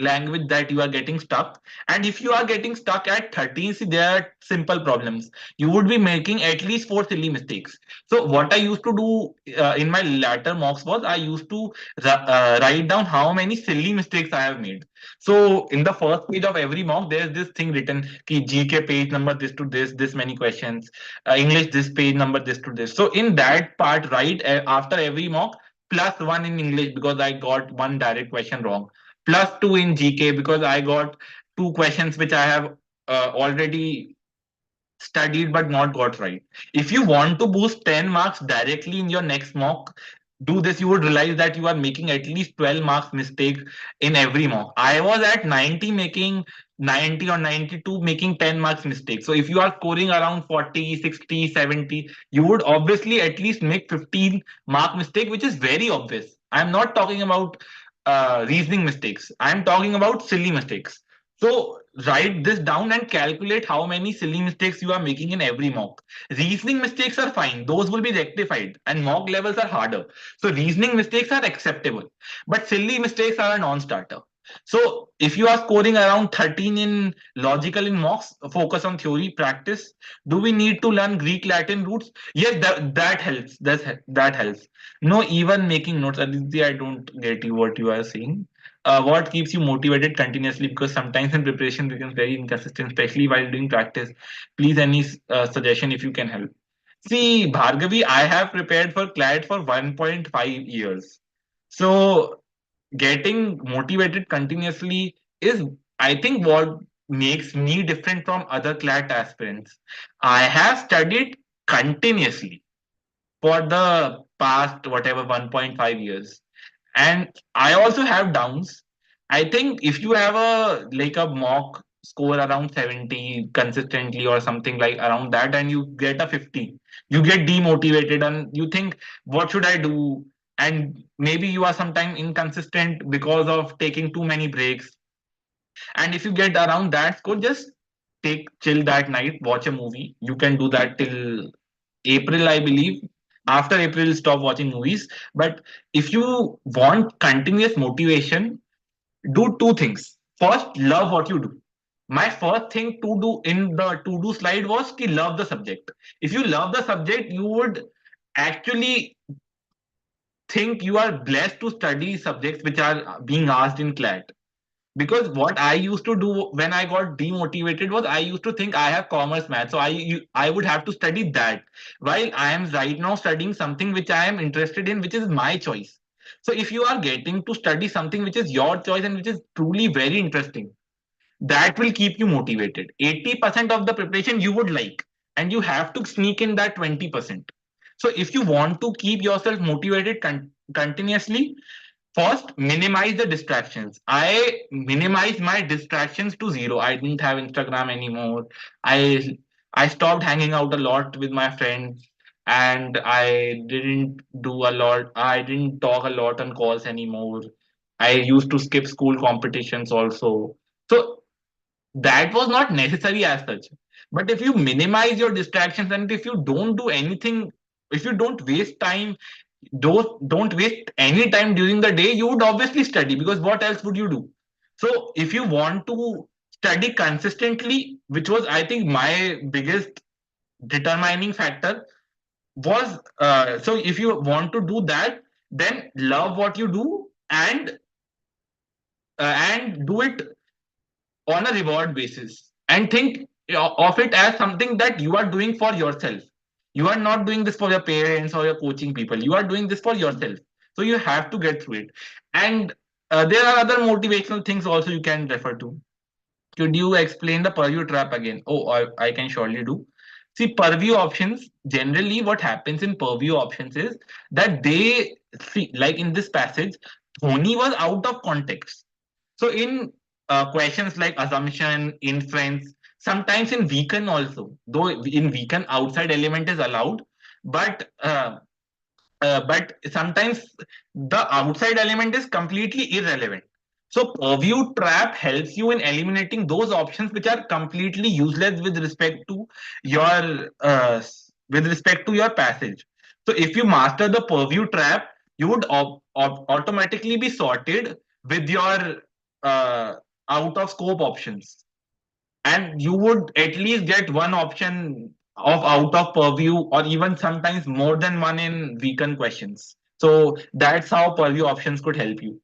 language that you are getting stuck. And if you are getting stuck at 13, see, there are simple problems. You would be making at least four silly mistakes. So what I used to do in my latter mocks was I used to write down how many silly mistakes I have made. So in the first page of every mock, there's this thing written ki GK page number this to this many questions, English this page number this to this. So in that part, right after every mock, +1 in English because I got one direct question wrong, +2 in GK because I got two questions which I have already studied but not got right. If you want to boost 10 marks directly in your next mock, do this. You would realize that you are making at least 12 marks mistake in every mock. I was at 90 making 90 or 92 making 10 marks mistake. So if you are scoring around 40, 60, 70, you would obviously at least make 15 mark mistake, which is very obvious. I'm not talking about reasoning mistakes. I'm talking about silly mistakes. So write this down and calculate how many silly mistakes you are making in every mock. Reasoning mistakes are fine. Those will be rectified, and mock levels are harder. So reasoning mistakes are acceptable, but silly mistakes are a non-starter. So if you are scoring around 13 in logical in mocks, focus on theory, practice. Do we need to learn Greek, Latin roots? Yes, that helps. That helps. No, even making notes. Aditya, I don't get you what you are saying. What keeps you motivated continuously? Because sometimes in preparation becomes very inconsistent, especially while doing practice. Please, any suggestion if you can help. See, Bhargavi, I have prepared for CLAT for 1.5 years. So getting motivated continuously is, I think, what makes me different from other CLAT aspirants. I have studied continuously for the past whatever 1.5 years, and I also have downs. I think if you have a like a mock score around 70 consistently or something like around that, and you get a 50, you get demotivated and you think, what should I do? And maybe you are sometimes inconsistent because of taking too many breaks. And if you get around that score, just take chill that night, watch a movie. You can do that till April, I believe. After April, stop watching movies. But if you want continuous motivation, do two things. First, love what you do. My first thing to do in the to do slide was to love the subject. If you love the subject, you would actually think you are blessed to study subjects which are being asked in CLAT. Because what I used to do when I got demotivated was I used to think I have commerce math, so I would have to study that. While I am right now studying something which I am interested in, which is my choice. So if you are getting to study something which is your choice and which is truly very interesting, that will keep you motivated. 80% of the preparation you would like, and you have to sneak in that 20%. So if you want to keep yourself motivated continuously, first, minimize the distractions. I minimized my distractions to zero. I didn't have Instagram anymore. I stopped hanging out a lot with my friends, and I didn't do a lot. I didn't talk a lot on calls anymore. I used to skip school competitions also. So that was not necessary as such. But if you minimize your distractions and if you don't do anything, if you don't waste time, don't waste any time during the day, you would obviously study, because what else would you do? So if you want to study consistently, which was, I think, my biggest determining factor, was so if you want to do that, then love what you do, and do it on a reward basis, and think of it as something that you are doing for yourself. You are not doing this for your parents or your coaching people. You are doing this for yourself. So you have to get through it. And there are other motivational things also you can refer to. Could you explain the purview trap again? Oh, I can surely do. See, purview options, generally what happens in purview options is that they see, like in this passage, Dhoni was out of context. So in questions like assumption, inference, sometimes in weaken also, though in weaken outside element is allowed, but sometimes the outside element is completely irrelevant. So purview trap helps you in eliminating those options which are completely useless with respect to your passage. So if you master the purview trap, you would automatically be sorted with your uh, out of scope options, and you would at least get one option of out of purview, or even sometimes more than one in weekend questions. So that's how purview options could help you.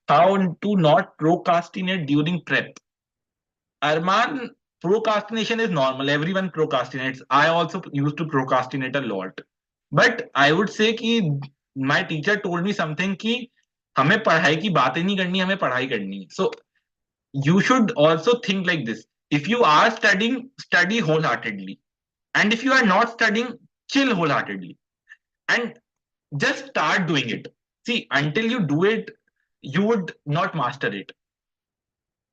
How to not procrastinate during prep? Arman, procrastination is normal. Everyone procrastinates. I also used to procrastinate a lot. But I would say कि my teacher told me something कि हमें पढ़ाई की बातें नहीं करनी, हमें पढ़ाई करनी है. So you should also think like this. If you are studying, study wholeheartedly. And if you are not studying, chill wholeheartedly. And just start doing it. See, until you do it, you would not master it.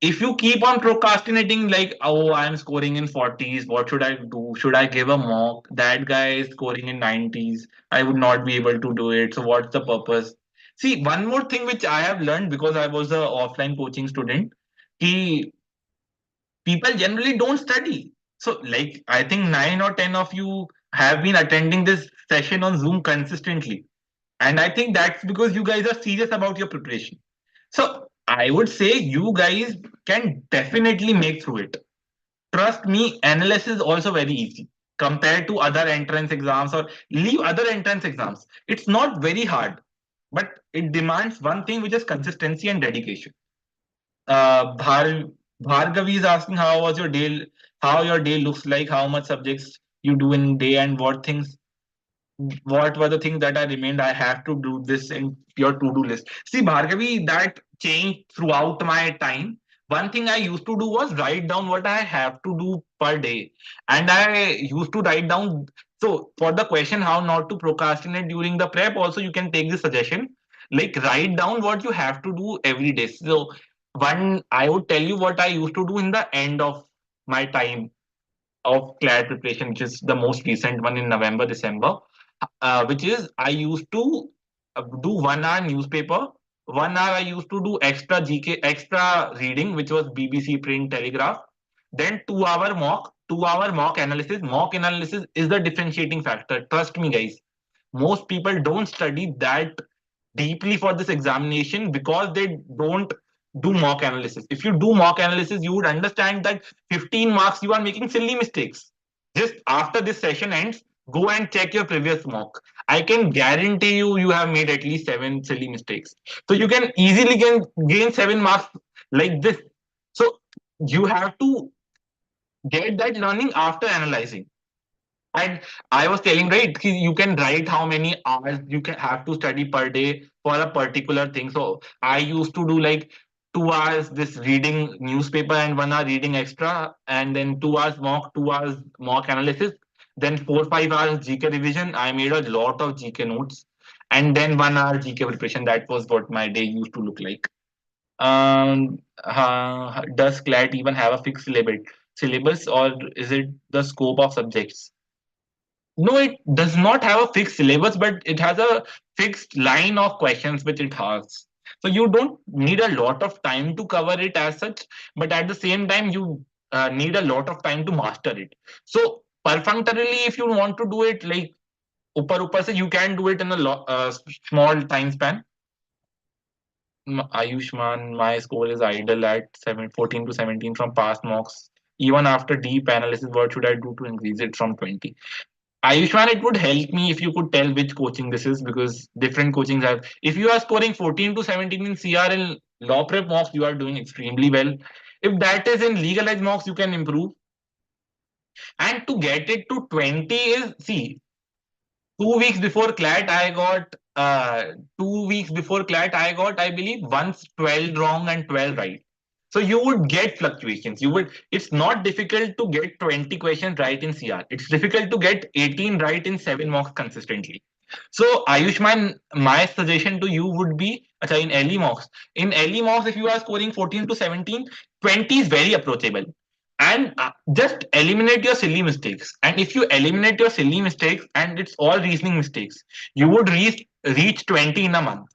If you keep on procrastinating, like, oh, I'm scoring in 40s, what should I do? Should I give a mock? That guy is scoring in 90s. I would not be able to do it. So, what's the purpose? See, one more thing which I have learned because I was a offline coaching student, he people generally don't study. So, like, I think 9 or 10 of you have been attending this session on Zoom consistently. And I think that's because you guys are serious about your preparation. So, I would say you guys can definitely make through it. Trust me, analysis is also very easy compared to other entrance exams, or leave other entrance exams. It's not very hard, but it demands one thing, which is consistency and dedication. Bhargavi is asking how your day looks like, how much subjects you do in day, and what were the things that I remained. I have to do this in your to-do list. See, Bhargavi, that changed throughout my time. One thing I used to do was write down what I have to do per day. And I used to write down. So, for the question, how not to procrastinate during the prep, also you can take this suggestion. Like, write down what you have to do every day. So, I would tell you what I used to do in the end of my time of CLAT preparation, which is the most recent one in November, December, which is I used to do 1 hour newspaper. 1 hour I used to do extra GK, extra reading, which was BBC Print Telegraph. Then 2 hour mock, 2 hour mock analysis. Mock analysis is the differentiating factor. Trust me, guys. Most people don't study that deeply for this examination because they don't do mock analysis. If you do mock analysis, you would understand that 15 marks you are making silly mistakes. Just after this session ends, go and check your previous mock. I can guarantee you have made at least 7 silly mistakes. So you can easily gain 7 marks like this. So you have to get that learning after analyzing. And I was telling, right, you can write how many hours you can have to study per day for a particular thing. So I used to do like 2 hours this reading newspaper and 1 hour reading extra, and then 2 hours mock, 2 hours mock analysis, then 4 5 hours GK revision. I made a lot of GK notes, and then 1 hour GK preparation. That was what my day used to look like. Does CLAT even have a fixed syllabus, or is it the scope of subjects? No, it does not have a fixed syllabus, but it has a fixed line of questions which it has. So you don't need a lot of time to cover it as such, but at the same time, you need a lot of time to master it. So perfunctorily, if you want to do it like upper se, you can do it in a small time span. Ayushman, my score is idle at 14 to 17 from past mocks. Even after deep analysis, what should I do to increase it from 20? Ayushman, it would help me if you could tell which coaching this is, because different coachings have. If you are scoring 14 to 17 in CR and law prep mocks, you are doing extremely well. If that is in legalized mocks, you can improve. And to get it to 20 is, see, 2 weeks before CLAT, I got 2 weeks before CLAT, I got, I believe, once 12 wrong and 12 right. So you would get fluctuations. It's not difficult to get 20 questions right in CR. It's difficult to get 18 right in 7 mocks consistently. So Ayushman, my suggestion to you would be, in LE mocks. In LE mocks, if you are scoring 14 to 17, 20 is very approachable. And just eliminate your silly mistakes. And if you eliminate your silly mistakes, and it's all reasoning mistakes, you would reach 20 in a month.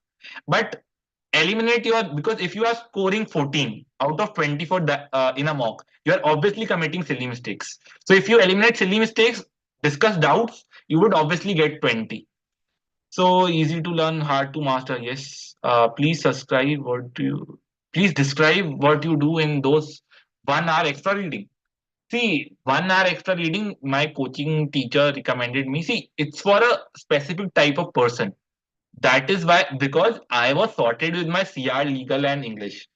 But eliminate your, because if you are scoring 14 out of 20 for in a mock, you are obviously committing silly mistakes. So if you eliminate silly mistakes, discuss doubts, you would obviously get 20. So easy to learn, hard to master. Yes. Please describe what you do in those 1 hour extra reading. See, 1 hour extra reading, my coaching teacher recommended me. See, it's for a specific type of person. That is why, because I was sorted with my CR, legal, and English.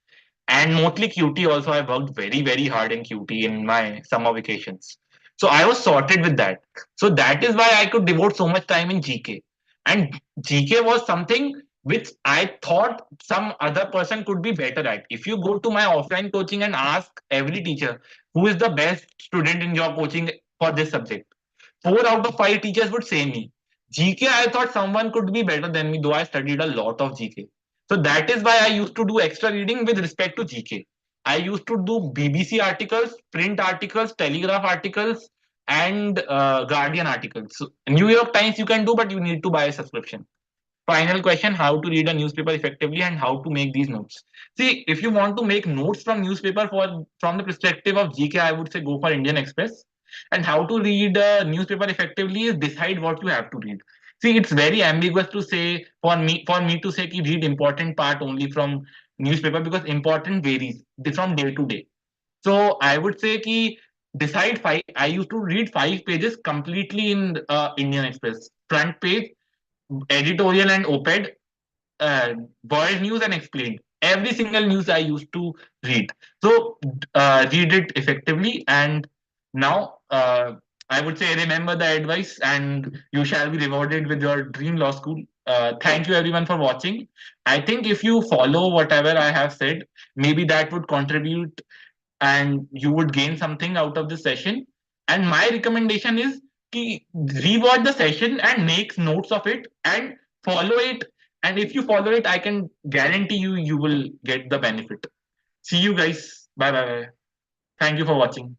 And mostly QT also, I worked very, very hard in QT in my summer vacations. So I was sorted with that. So that is why I could devote so much time in GK. And GK was something which I thought some other person could be better at. If you go to my offline coaching and ask every teacher who is the best student in your coaching for this subject, 4 out of 5 teachers would say me. GK, I thought someone could be better than me, though I studied a lot of GK. So that is why I used to do extra reading with respect to GK. I used to do BBC articles, print articles, Telegraph articles, and Guardian articles. So New York Times you can do, but you need to buy a subscription. Final question: how to read a newspaper effectively and how to make these notes. See, if you want to make notes from newspaper from the perspective of GK, I would say go for Indian Express. And how to read a newspaper effectively is decide what you have to read. See, it's very ambiguous to say for me to say read important part only from newspaper, because important varies from day to day. So I would say ki decide five. I used to read 5 pages completely in Indian Express. Front page, editorial and op-ed, world news and explained. Every single news I used to read. So read it effectively. And now I would say remember the advice, and you shall be rewarded with your dream law school. Thank you everyone for watching. I think if you follow whatever I have said, maybe that would contribute and you would gain something out of the session. And my recommendation is ki rewatch the session and make notes of it and follow it. And if you follow it, I can guarantee you will get the benefit. See you guys. Bye bye. Thank you for watching.